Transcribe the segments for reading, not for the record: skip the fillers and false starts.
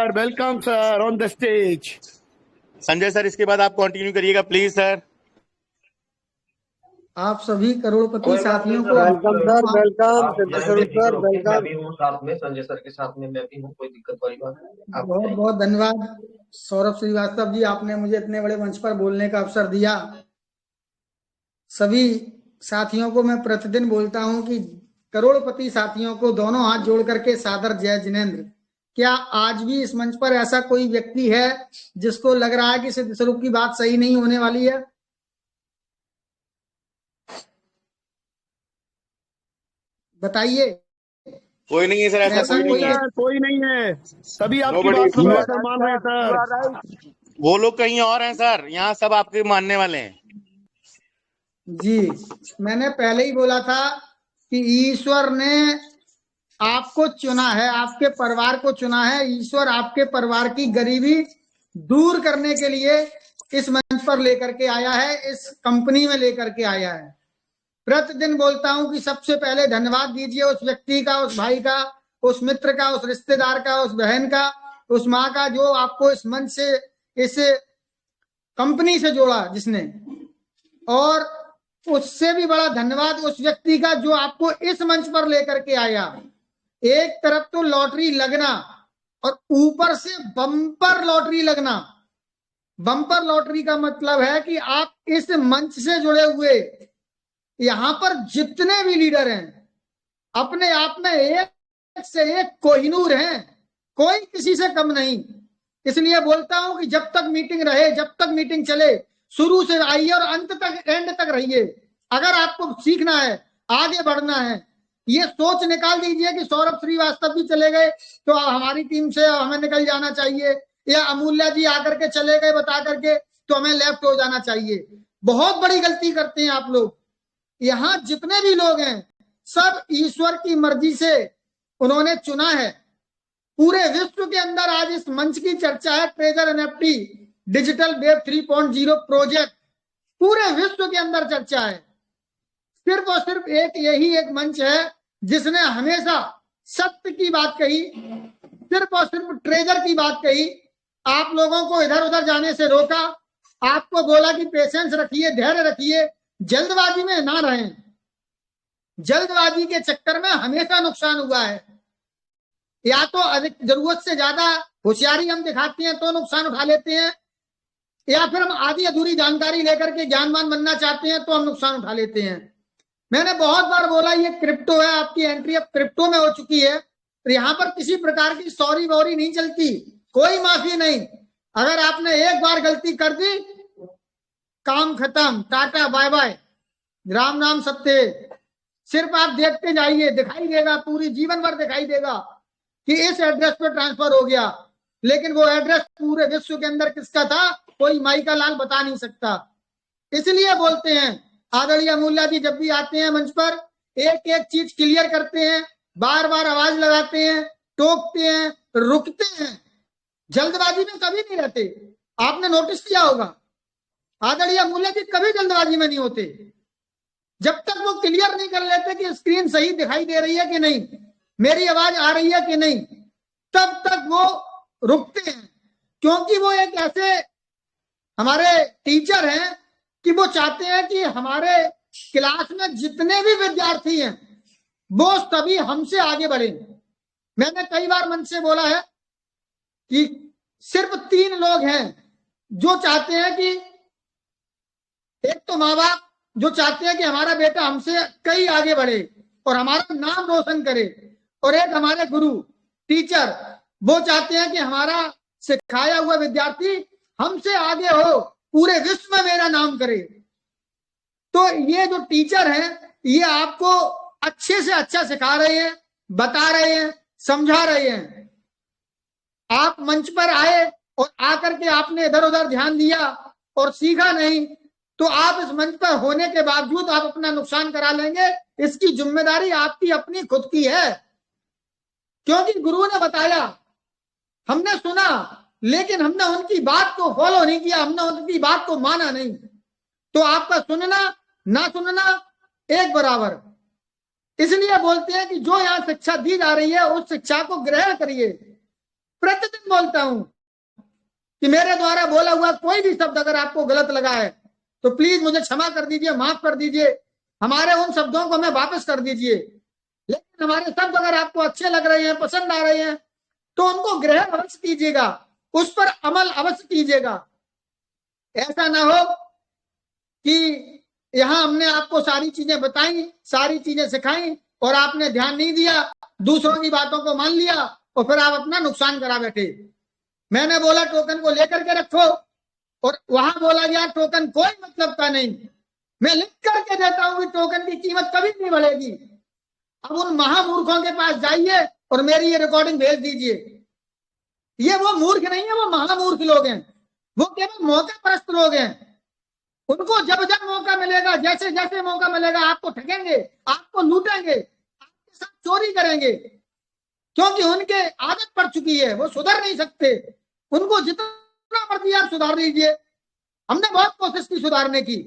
sir. Welcome, sir, on the stage. Sanjay sir, इसके बाद आप कंटिन्यू करिएगा प्लीज सर। आप सभी करोड़पति साथियों को welcome sir, welcome sir, welcome. मैं भी हूँ साथ में, संजय सर के साथ में मैं भी हूँ, कोई दिक्कत वाली बात नहीं। बहुत बहुत धन्यवाद सौरभ श्रीवास्तव जी, आपने मुझे इतने बड़े मंच पर बोलने का अवसर दिया। सभी साथियों को मैं प्रतिदिन बोलता हूं कि करोड़पति साथियों को दोनों हाथ जोड़ करके सादर जय जिनेंद्र। क्या आज भी इस मंच पर ऐसा कोई व्यक्ति है जिसको लग रहा है कि सिद्ध स्वरूप की बात सही नहीं होने वाली है? बताइए। कोई नहीं है सर, ऐसा कोई नहीं है। सभी आपकी बात सुनकर मान रहे हैं सर। वो लोग कहीं और हैं सर, यहाँ सब आपके मानने वाले हैं। जी, मैंने पहले ही बोला था कि ईश्वर ने आपको चुना है, आपके परिवार को चुना है। ईश्वर आपके परिवार की गरीबी दूर करने के लिए इस मंच पर लेकर के आया है, इस कंपनी में लेकर के आया है। प्रतिदिन बोलता हूं कि सबसे पहले धन्यवाद दीजिए उस व्यक्ति का, उस भाई का, उस मित्र का, उस रिश्तेदार का, उस बहन का, उस माँ का, जो आपको इस मंच से, इस कंपनी से जोड़ा जिसने। और उससे भी बड़ा धन्यवाद उस व्यक्ति का जो आपको इस मंच पर लेकर के आया। एक तरफ तो लॉटरी लगना और ऊपर से बम्पर लॉटरी लगना। बम्पर लॉटरी का मतलब है कि आप इस मंच से जुड़े हुए यहां पर जितने भी लीडर हैं अपने आप में एक से एक कोहिनूर हैं, कोई किसी से कम नहीं। इसलिए बोलता हूं कि जब तक मीटिंग रहे, जब तक मीटिंग चले, शुरू से आइए और अंत तक, एंड तक रहिए। अगर आपको सीखना है, आगे बढ़ना है, ये सोच निकाल दीजिए कि सौरभ श्रीवास्तव भी चले गए तो हमारी टीम से हमें निकल जाना चाहिए, या अमूल्या जी आकर के चले गए बता करके तो हमें लेफ्ट हो जाना चाहिए। बहुत बड़ी गलती करते हैं आप लोग। यहाँ जितने भी लोग हैं सब ईश्वर की मर्जी से उन्होंने चुना है। पूरे विश्व के अंदर आज इस मंच की चर्चा है treasure NFT digital web 3.0 project, पूरे विश्व के अंदर चर्चा है। सिर्फ और सिर्फ यही एक मंच है जिसने हमेशा सत्य की बात कही, सिर्फ और सिर्फ ट्रेजर की बात कही, आप लोगों को इधर उधर जाने से रोका, आपको बोला कि पेशेंस रखिए, धैर्य रखिए, जल्दबाजी में ना रहें। जल्दबाजी के चक्कर में हमेशा नुकसान हुआ है। या तो अधिक जरूरत से ज्यादा होशियारी हम दिखाते हैं तो नुकसान उठा लेते हैं, या फिर हम आधी अधूरी जानकारी लेकर के ज्ञानवान बनना चाहते हैं तो हम नुकसान उठा लेते हैं। मैंने बहुत बार बोला ये क्रिप्टो है, आपकी एंट्री अब क्रिप्टो में हो चुकी है, तो यहाँ पर किसी प्रकार की सॉरी वॉरी नहीं चलती, कोई माफी नहीं। अगर आपने एक बार गलती कर दी, काम खत्म, टाटा बाय बाय, राम नाम सत्य। सिर्फ आप देखते जाइए, दिखाई देगा, पूरी जीवन भर दिखाई देगा कि इस एड्रेस पे ट्रांसफर हो गया, लेकिन वो एड्रेस पूरे विश्व के अंदर किसका था कोई माई का लाल बता नहीं सकता। इसलिए बोलते हैं आदरणीय अमूल्या जी जब भी आते हैं मंच पर एक एक चीज क्लियर करते हैं, बार बार आवाज लगाते हैं, टोकते हैं, रुकते हैं, जल्दबाजी में कभी नहीं रहते। आपने नोटिस किया होगा आदरणीय अमूल्या जी कभी जल्दबाजी में नहीं होते। जब तक वो क्लियर नहीं कर लेते कि स्क्रीन सही दिखाई दे रही है कि नहीं, मेरी आवाज आ रही है कि नहीं, तब तक वो रुकते हैं। क्योंकि वो एक ऐसे हमारे टीचर हैं कि वो चाहते हैं कि हमारे क्लास में जितने भी विद्यार्थी हैं वो सभी हमसे आगे बढ़े। मैंने कई बार मन से बोला है कि सिर्फ 3 लोग हैं जो चाहते हैं कि, एक तो माँ बाप जो चाहते हैं कि हमारा बेटा हमसे कई आगे बढ़े और हमारा नाम रोशन करे, और एक हमारे गुरु टीचर वो चाहते हैं कि हमारा सिखाया हुआ विद्यार्थी हमसे आगे हो, पूरे विश्व में मेरा नाम करे। तो ये जो टीचर हैं ये आपको अच्छे से अच्छा सिखा रहे हैं, बता रहे हैं, समझा रहे हैं। आप मंच पर आए और आकर के आपने इधर उधर ध्यान दिया और सीखा नहीं, तो आप इस मंच पर होने के बावजूद आप अपना नुकसान करा लेंगे। इसकी जिम्मेदारी आपकी अपनी खुद की है। क्योंकि गुरु ने बताया, हमने सुना, लेकिन हमने उनकी बात को फॉलो नहीं किया, हमने उनकी बात को माना नहीं। तो आपका सुनना ना सुनना एक बराबर। इसलिए बोलते हैं कि जो यहाँ शिक्षा दी जा रही है उस शिक्षा को ग्रहण करिए। प्रतिदिन बोलता हूं कि मेरे द्वारा बोला हुआ कोई भी शब्द अगर आपको गलत लगा है तो प्लीज मुझे क्षमा कर दीजिए, माफ कर दीजिए, हमारे उन शब्दों को हमें वापस कर दीजिए। लेकिन हमारे शब्द अगर आपको अच्छे लग रहे हैं, पसंद आ रहे हैं, तो उनको ग्रहण अवश्य कीजिएगा, उस पर अमल अवश्य कीजिएगा। ऐसा ना हो कि यहाँ हमने आपको सारी चीजें बताई, सारी चीजें सिखाई और आपने ध्यान नहीं दिया, दूसरों की बातों को मान लिया और फिर आप अपना नुकसान करा बैठे। मैंने बोला टोकन को लेकर के रखो और वहां बोला गया टोकन कोई मतलब का नहीं। मैं लिख करके देता हूं कि टोकन की कीमत कभी नहीं बढ़ेगी। अब उन महामूर्खों के पास जाइए और मेरी ये रिकॉर्डिंग भेज दीजिए। ये वो मूर्ख नहीं है, वो महामूर्ख लोग हैं, वो केवल मौका परस्त लोग हैं। उनको जब जब मौका मिलेगा, जैसे जैसे मौका मिलेगा, आपको ठगेंगे, आपको लूटेंगे, आपके साथ चोरी करेंगे, क्योंकि उनके आदत पड़ चुकी है, वो सुधर नहीं सकते। उनको जितना मर्जी आप सुधार लीजिए, हमने बहुत कोशिश की सुधारने की,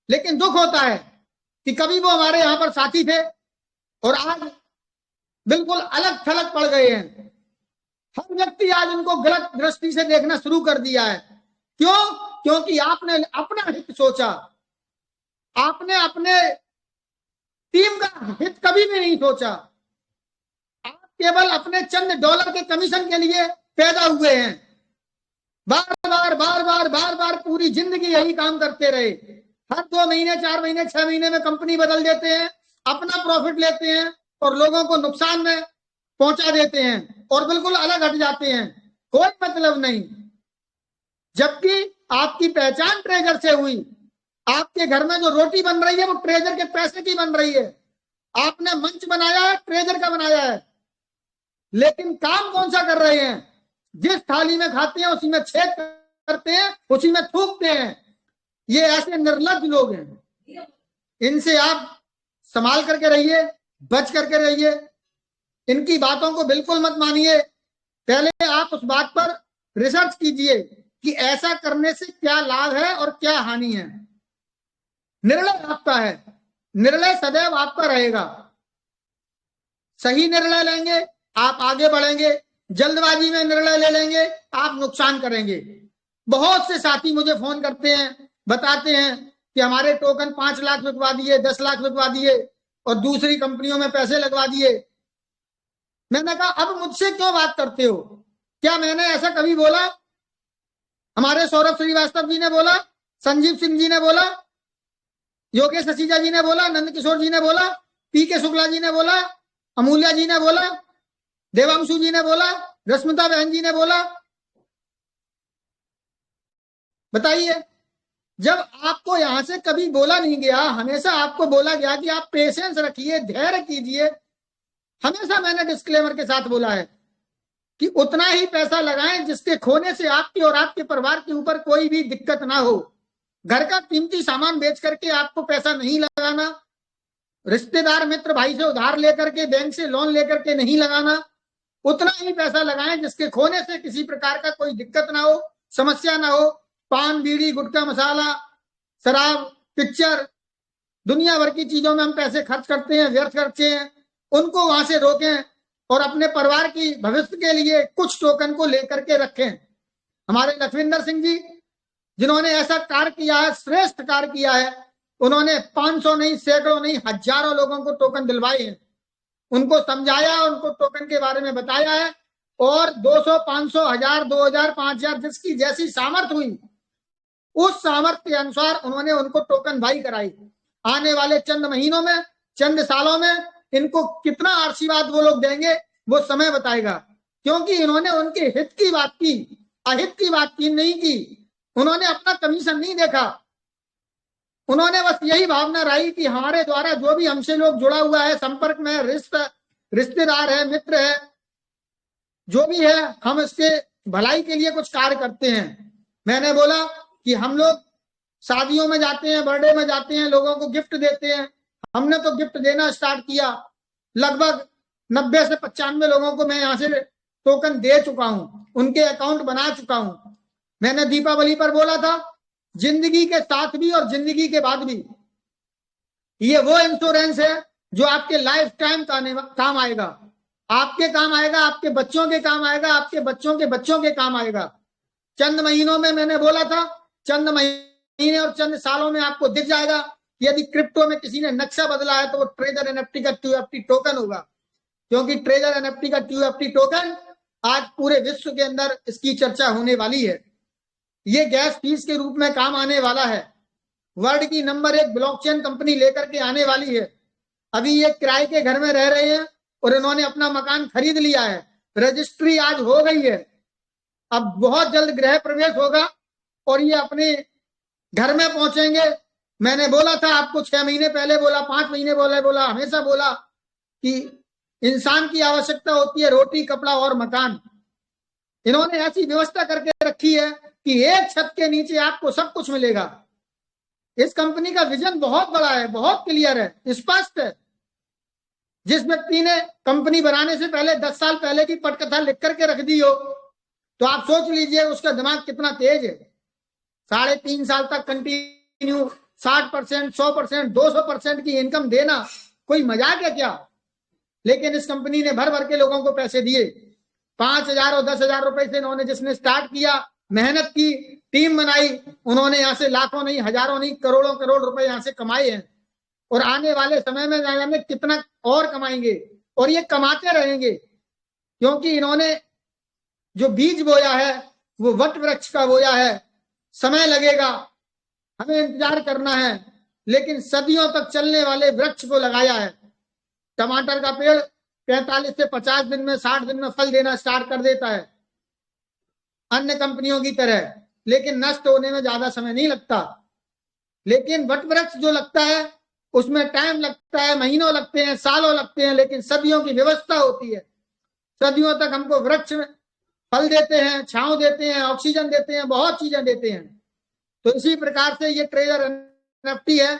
लेकिन दुख होता है कि कभी वो हमारे यहाँ पर साथी थे और आज बिल्कुल अलग थलग पड़ गए हैं। हर व्यक्ति आज उनको गलत दृष्टि से देखना शुरू कर दिया है। क्यों? क्योंकि आपने अपना हित सोचा, आपने अपने टीम का हित कभी भी नहीं सोचा। आप केवल अपने चंद डॉलर के कमीशन के लिए पैदा हुए हैं। बार बार बार बार बार बार पूरी जिंदगी यही काम करते रहे। हर 2 महीने, 4 महीने, 6 महीने में कंपनी बदल देते हैं, अपना प्रॉफिट लेते हैं और लोगों को नुकसान में पहुंचा देते हैं और बिल्कुल अलग हट जाते हैं, कोई मतलब नहीं। जबकि आपकी पहचान ट्रेजर से हुई। आपके घर में जो रोटी बन रही है वो ट्रेजर के पैसे की बन रही है। आपने मंच बनाया है, ट्रेजर का बनाया है, लेकिन काम कौन सा कर रहे हैं? जिस थाली में खाते हैं उसी में छेद करते हैं, उसी में थूकते हैं। ये ऐसे निर्लज्ज लोग हैं, इनसे आप संभाल करके रहिए, बच करके रहिए, इनकी बातों को बिल्कुल मत मानिए। पहले आप उस बात पर रिसर्च कीजिए कि ऐसा करने से क्या लाभ है और क्या हानि है। निर्णय आपका है, निर्णय सदैव आपका रहेगा। सही निर्णय लेंगे आप आगे बढ़ेंगे, जल्दबाजी में निर्णय ले लेंगे आप नुकसान करेंगे। बहुत से साथी मुझे फोन करते हैं, बताते हैं कि हमारे टोकन 5 लाख बिकवा दिए, 10 लाख बिकवा दिए और दूसरी कंपनियों में पैसे लगवा दिए। मैंने कहा अब मुझसे क्यों बात करते हो? क्या मैंने ऐसा कभी बोला? हमारे सौरभ श्रीवास्तव जी ने बोला, संजीव सिंह जी ने बोला, योगेश ससीजा जी ने बोला, नंद किशोर जी ने बोला, पीके शुक्ला जी ने बोला, अमूल्या जी ने बोला, देवांशु जी ने बोला, रश्मिता बहन जी ने बोला। बताइए, जब आपको यहां से कभी बोला नहीं गया, हमेशा आपको बोला गया कि आप पेशेंस रखिए, धैर्य कीजिए। हमेशा मैंने डिस्क्लेमर के साथ बोला है कि उतना ही पैसा लगाएं जिसके खोने से आपके और आपके परिवार के ऊपर कोई भी दिक्कत ना हो। घर का कीमती सामान बेच करके आपको पैसा नहीं लगाना, रिश्तेदार मित्र भाई से उधार लेकर के, बैंक से लोन लेकर के नहीं लगाना। उतना ही पैसा लगाएं जिसके खोने से किसी प्रकार का कोई दिक्कत ना हो, समस्या ना हो। पान, बीड़ी, गुटखा, मसाला, शराब, पिक्चर, दुनिया भर की चीजों में हम पैसे खर्च करते हैं, व्यर्थ करते हैं, उनको वहां से रोकें और अपने परिवार की भविष्य के लिए कुछ टोकन को लेकर के रखें। हमारे लखविंदर सिंह जी, जिन्होंने ऐसा कार्य किया है, श्रेष्ठ कार्य किया है, उन्होंने 500 नहीं, सैकड़ों नहीं, हजारों लोगों को टोकन दिलवाए हैं, उनको समझाया, उनको टोकन के बारे में बताया है और 200, 500, 1000, 2000, 5000 जिसकी जैसी सामर्थ्य हुई, उस सामर्थ्य के अनुसार उन्होंने उनको टोकन भाई कराई। आने वाले चंद महीनों में, चंद सालों में इनको कितना आशीर्वाद वो लोग देंगे वो समय बताएगा, क्योंकि इन्होंने उनके हित की बात की, अहित की बात की नहीं की। उन्होंने अपना कमीशन नहीं देखा, उन्होंने बस यही भावना रही कि हमारे द्वारा जो भी हमसे लोग जुड़ा हुआ है, संपर्क में रिश्तेदार है, मित्र है, जो भी है, हम इसके भलाई के लिए कुछ कार्य करते हैं। मैंने बोला कि हम लोग शादियों में जाते हैं, बर्थडे में जाते हैं, लोगों को गिफ्ट देते हैं। हमने तो गिफ्ट देना स्टार्ट किया, लगभग 90 से 95 लोगों को मैं यहाँ से टोकन दे चुका हूँ, उनके अकाउंट बना चुका हूँ। मैंने दीपावली पर बोला था, जिंदगी के साथ भी और जिंदगी के बाद भी ये वो इंश्योरेंस है जो आपके लाइफ टाइम काम आएगा। आपके काम आएगा, आपके बच्चों के काम आएगा, आपके बच्चों के बच्चों के काम आएगा। चंद महीनों में, मैंने बोला था, चंद महीने और चंद सालों में आपको दिख जाएगा कि यदि क्रिप्टो में किसी ने नक्शा बदला है तो वो ट्रेजर एनएफटी का TUFT टोकन होगा, क्योंकि ट्रेजर एनएफटी का TUFT टोकन आज पूरे विश्व के अंदर इसकी चर्चा होने वाली है। ये गैस फीस के रूप में काम आने वाला है। वर्ल्ड की नंबर 1 ब्लॉकचेन कंपनी लेकर के आने वाली है। अभी ये किराए के घर में रह रहे हैं और इन्होंने अपना मकान खरीद लिया है, रजिस्ट्री आज हो गई है, अब बहुत जल्द गृह प्रवेश होगा और ये अपने घर में पहुंचेंगे। मैंने बोला था आपको 6 महीने पहले बोला, 5 महीने बोला, हमेशा बोला कि इंसान की आवश्यकता होती है रोटी, कपड़ा और मकान। इन्होंने ऐसी व्यवस्था करके रखी है कि एक छत के नीचे आपको सब कुछ मिलेगा। इस कंपनी का विजन बहुत बड़ा है, बहुत क्लियर है, स्पष्ट है। जिस व्यक्ति ने कंपनी बनाने से पहले 10 साल पहले की पटकथा लिख करके रख दी हो तो आप सोच लीजिए उसका दिमाग कितना तेज है। 3.5 साल तक कंटिन्यू 60%, 100%, 200% की इनकम देना कोई मजाक है क्या? लेकिन इस कंपनी ने भर भर के लोगों को पैसे दिए। 5,000 और 10,000 रुपए से इन्होंने, जिसने स्टार्ट किया, मेहनत की, टीम बनाई, उन्होंने यहाँ से लाखों नहीं, हजारों नहीं, करोड़ों करोड़ रुपए यहाँ से कमाए हैं और आने वाले समय में जाने कितना और कमाएंगे और ये कमाते रहेंगे, क्योंकि इन्होंने जो बीज बोया है वो वट वृक्ष का बोया है। समय लगेगा, हमें इंतजार करना है, लेकिन सदियों तक चलने वाले वृक्ष को लगाया है। टमाटर का पेड़ 45 से 50 दिन में, 60 दिन में फल देना स्टार्ट कर देता है अन्य कंपनियों की तरह, लेकिन नष्ट होने में ज्यादा समय नहीं लगता। लेकिन वट वृक्ष जो लगता है उसमें टाइम लगता है, महीनों लगते हैं, सालों लगते हैं, लेकिन सदियों की व्यवस्था होती है। सदियों तक हमको वृक्ष फल देते हैं, छांव देते हैं, ऑक्सीजन देते हैं, बहुत चीजें देते हैं। तो इसी प्रकार से ये ट्रेजर एनएफटी है,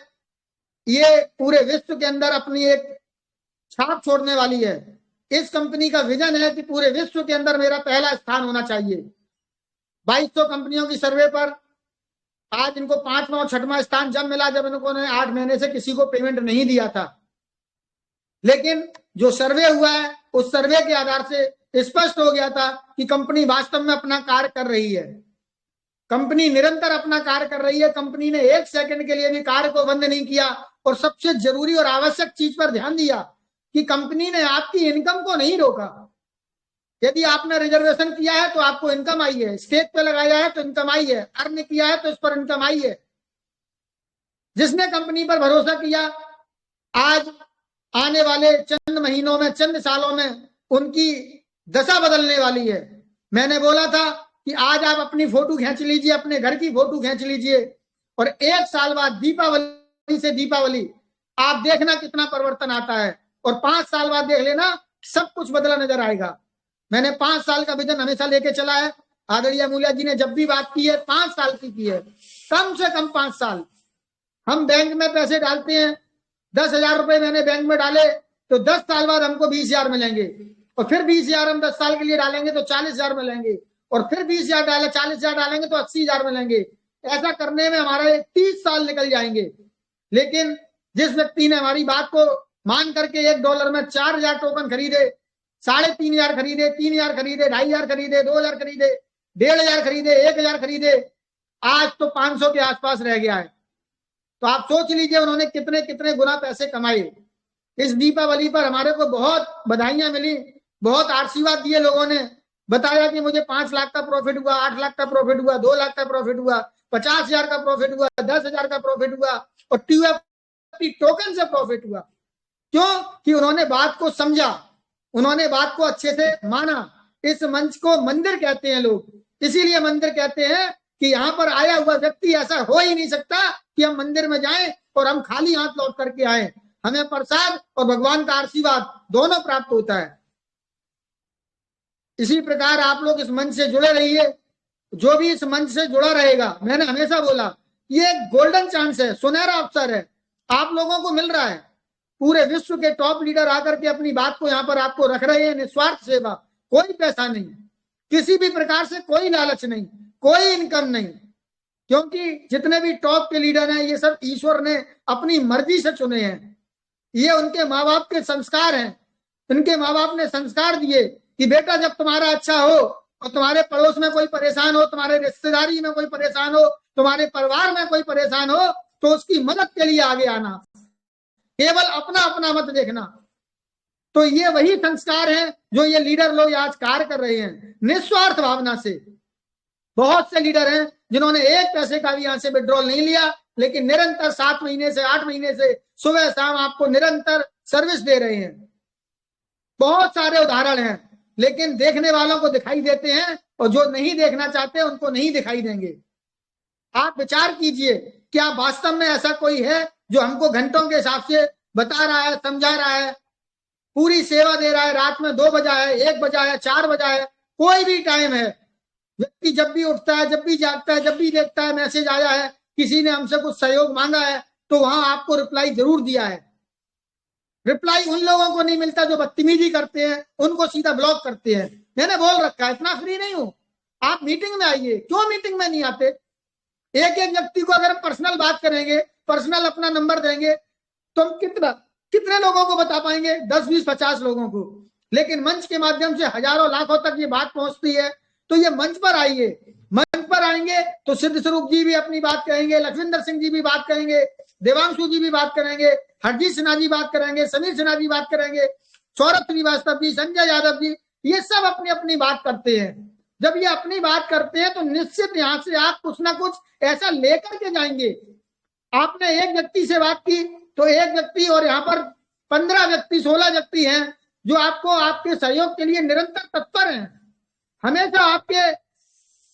ये पूरे विश्व के अंदर अपनी एक छाप छोड़ने वाली है। इस कंपनी का विजन है कि पूरे विश्व के अंदर मेरा पहला स्थान होना चाहिए। 2200 कंपनियों की सर्वे पर आज इनको 5वां और 6वां स्थान जब मिला, जब इनको 8 महीने से किसी को पेमेंट नहीं दिया था। लेकिन जो सर्वे हुआ है उस सर्वे के आधार से स्पष्ट हो गया था कि कंपनी वास्तव में अपना कार्य कर रही है। कंपनी निरंतर अपना कार्य कर रही है। कंपनी ने 1 सेकंड के लिए भी कार्य को बंद नहीं किया और सबसे जरूरी और आवश्यक चीज पर ध्यान दिया कि कंपनी ने आपकी इनकम को नहीं रोका। यदि आपने रिजर्वेशन किया है तो आपको इनकम आई है, स्टेक पे लगाया है तो इनकम आई है, अर्न किया है तो इस पर इनकम आई है। जिसने कंपनी पर भरोसा किया, आज आने वाले चंद महीनों में, चंद सालों में उनकी दशा बदलने वाली है। मैंने बोला था कि आज आप अपनी फोटो खींच लीजिए, अपने घर की फोटो खींच लीजिए और 1 साल बाद दीपावली से दीपावली आप देखना कितना परिवर्तन आता है और 5 साल बाद देख लेना सब कुछ बदला नजर आएगा। मैंने 5 साल का विजन हमेशा लेके चला है। आदरणीय मूल्या जी ने जब भी बात की है 5 साल की है, कम से कम 5 साल। हम बैंक में पैसे डालते हैं, 10,000 रुपए मैंने बैंक में डाले तो 10 साल बाद हमको 20,000 मिलेंगे और फिर 20,000 हम 10 साल के लिए डालेंगे तो 40,000 मिलेंगे और फिर 20,000 डाले, 40,000 डालेंगे तो 80,000 मिलेंगे। ऐसा करने में हमारे 30 साल निकल जाएंगे। लेकिन जिस व्यक्ति ने हमारी बात को मान करके $1 में 4,000 टोकन खरीदे, 3,500 खरीदे, 3,000 खरीदे, 2,500 खरीदे, 2,000 खरीदे, 1,500 खरीदे, 1,000 खरीदे, आज तो 500 के आसपास रह गया है। तो आप सोच लीजिए उन्होंने कितने कितने गुना पैसे कमाए। इस दीपावली पर हमारे को बहुत बधाइयां मिली, बहुत आशीर्वाद दिए लोगों ने, बताया कि मुझे 5 लाख का प्रॉफिट हुआ, 8 लाख का प्रॉफिट हुआ, 2 लाख का प्रॉफिट हुआ, 50,000 का प्रॉफिट हुआ, 10,000 का प्रॉफिट हुआ और TUFT टोकन से प्रॉफिट हुआ। क्यों? कि उन्होंने बात को समझा, उन्होंने बात को अच्छे से माना। इस मंच को मंदिर कहते हैं लोग, इसीलिए मंदिर कहते हैं कि यहाँ पर आया हुआ व्यक्ति ऐसा हो ही नहीं सकता कि हम मंदिर में जाएं और हम खाली हाथ लौट करके आए। हमें प्रसाद और भगवान का आशीर्वाद दोनों प्राप्त होता है। इसी प्रकार आप लोग इस मंच से जुड़े रहिए। जो भी इस मंच से जुड़ा रहेगा, मैंने हमेशा बोला ये एक गोल्डन चांस है, सुनहरा अवसर है, आप लोगों को मिल रहा है। पूरे विश्व के टॉप लीडर आकर के अपनी बात को यहाँ पर आपको रख रहे हैं, निस्वार्थ सेवा, कोई पैसा नहीं, किसी भी प्रकार से कोई लालच नहीं, कोई इनकम नहीं, क्योंकि जितने भी टॉप के लीडर हैं ये सब ईश्वर ने अपनी मर्जी से चुने हैं। ये उनके माँ बाप के संस्कार हैं। इनके माँ बाप ने संस्कार दिए कि बेटा जब तुम्हारा अच्छा हो और तुम्हारे पड़ोस में कोई परेशान हो, तुम्हारे रिश्तेदारी में कोई परेशान हो, तुम्हारे परिवार में कोई परेशान हो, तो उसकी मदद के लिए आगे आना, केवल अपना अपना मत देखना। तो ये वही संस्कार हैं जो ये लीडर लोग आज कार्य कर रहे हैं निस्वार्थ भावना से। बहुत से लीडर हैं जिन्होंने एक पैसे का भी यहां से विड्रॉल नहीं लिया, लेकिन निरंतर 7 महीने से 8 महीने से सुबह शाम आपको निरंतर सर्विस दे रहे हैं। बहुत सारे उदाहरण हैं, लेकिन देखने वालों को दिखाई देते हैं और जो नहीं देखना चाहते उनको नहीं दिखाई देंगे। आप विचार कीजिए, क्या वास्तव में ऐसा कोई है जो हमको घंटों के हिसाब से बता रहा है, समझा रहा है, पूरी सेवा दे रहा है? रात में 2 बजा है, 1 बजा है, 4 बजा है, कोई भी टाइम है, व्यक्ति जब भी उठता है, जब भी जागता है, जब भी देखता है मैसेज आया है, किसी ने हमसे कुछ सहयोग मांगा है, तो वहां आपको रिप्लाई जरूर दिया है। रिप्लाई उन लोगों को नहीं मिलता जो बदतमीजी करते हैं, उनको सीधा ब्लॉक करते हैं। मैंने बोल रखा है, इतना फ्री नहीं हूं, आप मीटिंग में आइए। क्यों मीटिंग में नहीं आते? एक एक व्यक्ति को अगर पर्सनल बात करेंगे, पर्सनल अपना नंबर देंगे, तो हम कितने लोगों को बता पाएंगे? 10, 20, 50 लोगों को। लेकिन मंच के माध्यम से हजारों लाखों तक ये बात पहुंचती है। तो ये मंच पर आइए, मंच पर आएंगे तो सिद्ध स्वरूप जी भी अपनी बात कहेंगे, लखविंदर सिंह जी भी बात करेंगे, देवांशु जी भी बात करेंगे, हरजीत सिन्हा जी बात करेंगे, समीर सिन्हा जी बात करेंगे, सौरभ श्रीवास्तव जी, संजय यादव जी, ये सब अपनी अपनी बात करते हैं। जब ये अपनी बात करते हैं तो निश्चित यहाँ से आप कुछ ना कुछ ऐसा लेकर के जाएंगे। आपने एक व्यक्ति से बात की तो एक व्यक्ति, और यहाँ पर 15 व्यक्ति 16 व्यक्ति हैं जो आपको आपके सहयोग के लिए निरंतर तत्पर हैं, हमेशा आपके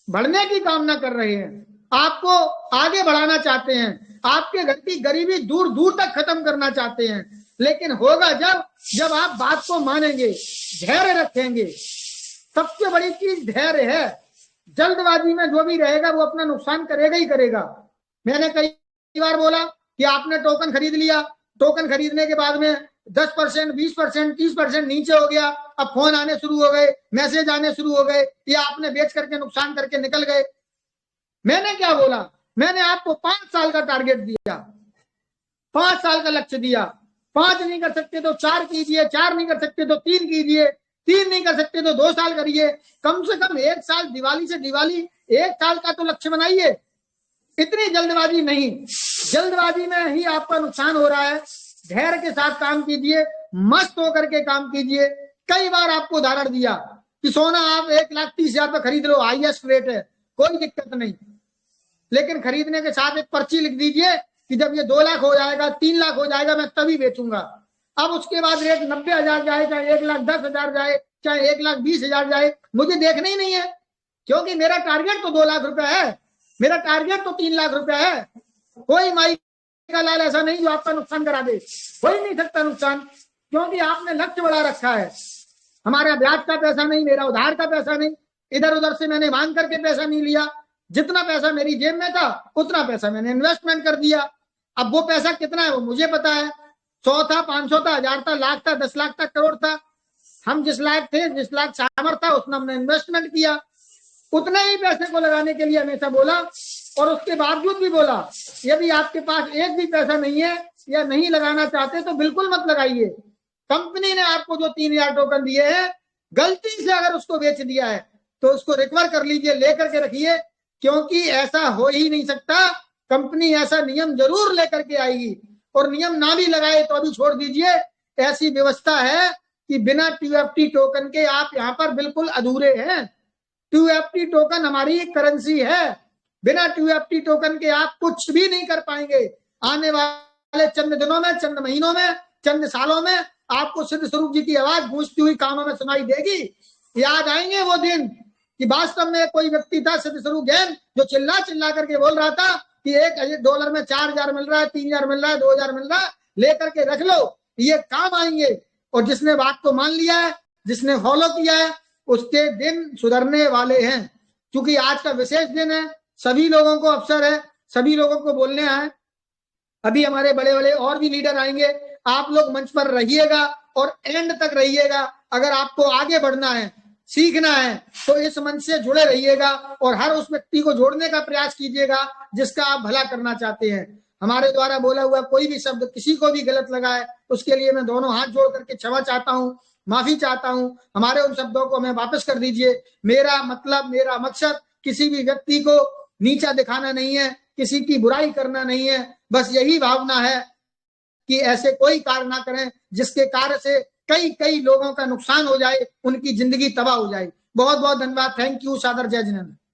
बढ़ने की कामना कर रहे हैं, आपको आगे बढ़ाना चाहते हैं, आपके घर की गरीबी दूर दूर तक खत्म करना चाहते हैं। लेकिन होगा जब आप बात को मानेंगे, धैर्य रखेंगे। सबसे बड़ी चीज धैर्य है। जल्दबाजी में जो भी रहेगा वो अपना नुकसान करेगा ही करेगा। मैंने कई बार बोला कि आपने टोकन खरीद लिया, टोकन खरीदने के बाद में 10%, 20%, 30% नीचे हो गया, अब फोन आने शुरू हो गए, मैसेज आने शुरू हो गए, या आपने बेच करके नुकसान करके निकल गए। मैंने क्या बोला? मैंने आपको 5 साल का टारगेट दिया, 5 साल का लक्ष्य दिया। 5 नहीं कर सकते तो 4 कीजिए, 4 नहीं कर सकते तो 3 कीजिए, 3 नहीं कर सकते तो 2 साल करिए। कम से कम 1 साल, दिवाली से दिवाली 1 साल का तो लक्ष्य बनाइए। इतनी जल्दबाजी नहीं, जल्दबाजी में ही आपका नुकसान हो रहा है। धैर्य के साथ काम कीजिए, मस्त होकर के काम कीजिए। कई बार आपको उदाहरण दिया कि सोना आप 1,30,000 पे खरीद लो, हाईएस्ट रेट है, कोई दिक्कत नहीं, लेकिन खरीदने के साथ एक पर्ची लिख दीजिए कि जब ये 2 लाख हो जाएगा, 3 लाख हो जाएगा, मैं तभी बेचूंगा। अब उसके बाद रेट 90,000 जाए, चाहे 1,10,000 जाए, चाहे 1,20,000 जाए, मुझे देखना ही नहीं है, क्योंकि मेरा टारगेट तो 2 लाख रुपया है, मेरा टारगेट तो 3 लाख रुपया है। कोई माई का लाल ऐसा नहीं जो आपका नुकसान करा दे, हो ही नहीं सकता नुकसान, क्योंकि आपने लक्ष्य बढ़ा रखा है। हमारा ब्याज का पैसा नहीं, मेरा उधार का पैसा नहीं, इधर उधर से मैंने मांग करके पैसा नहीं लिया। जितना पैसा मेरी जेब में था उतना पैसा मैंने इन्वेस्टमेंट कर दिया। अब वो पैसा कितना है वो मुझे पता है, 100 था, 500 था, 1000 था, लाख था, 10 लाख था, करोड़ था। हम जिस लायक थे, जिस लाख सामर्थ्य था, उसमें हमने इन्वेस्टमेंट किया। उतने ही पैसे को लगाने के लिए हमेशा बोला, और उसके बावजूद भी बोला यदि आपके पास एक भी पैसा नहीं है या नहीं लगाना चाहते तो बिल्कुल मत लगाइए। कंपनी ने आपको जो 3000 टोकन दिए हैं, गलती से अगर उसको बेच दिया है तो उसको रिकवर कर लीजिए, लेकर के रखिए, क्योंकि ऐसा हो ही नहीं सकता। कंपनी ऐसा नियम जरूर लेकर के आएगी, और नियम ना भी लगाए तो अभी छोड़ दीजिए। ऐसी व्यवस्था है कि बिना TUFT टोकन के आप यहाँ पर बिल्कुल अधूरे हैं। TUFT टोकन हमारी करेंसी है, बिना TUFT टोकन के आप कुछ भी नहीं कर पाएंगे। आने वाले चंद दिनों में, चंद महीनों में, चंद सालों में आपको सिद्ध स्वरूप जी की आवाज गूंजती हुई कानों में सुनाई देगी। याद आएंगे वो दिन कि वास्तव में कोई व्यक्ति था, सिद्ध स्वरूप जैन, जो चिल्ला चिल्ला करके बोल रहा था कि $1 में 4,000 मिल रहा है, 3,000 मिल रहा है, 2,000 मिल रहा है, लेकर के रख लो, ये काम आएंगे। और जिसने बात को मान लिया है, जिसने फॉलो किया है, उसके दिन सुधरने वाले हैं। क्योंकि आज का विशेष दिन है, सभी लोगों को अवसर है, सभी लोगों को बोलने आए। अभी हमारे बड़े बड़े और भी लीडर आएंगे, आप लोग मंच पर रहिएगा और एंड तक रहिएगा। अगर आपको आगे बढ़ना है, सीखना है, तो इस मंच से जुड़े रहिएगा और हर उस व्यक्ति को जोड़ने का प्रयास कीजिएगा जिसका आप भला करना चाहते हैं। हमारे द्वारा बोला हुआ कोई भी शब्द किसी को भी गलत लगा है, उसके लिए मैं दोनों हाथ जोड़ करके क्षमा चाहता हूं। माफी चाहता हूं। हमारे उन शब्दों को हमें वापस कर दीजिए। मेरा मतलब, मेरा मकसद किसी भी व्यक्ति को नीचा दिखाना नहीं है, किसी की बुराई करना नहीं है। बस यही भावना है कि ऐसे कोई कार्य ना करें जिसके कार्य से कई कई लोगों का नुकसान हो जाए, उनकी जिंदगी तबाह हो जाए। बहुत बहुत धन्यवाद। Thank you. सादर जय जिनेंद्र।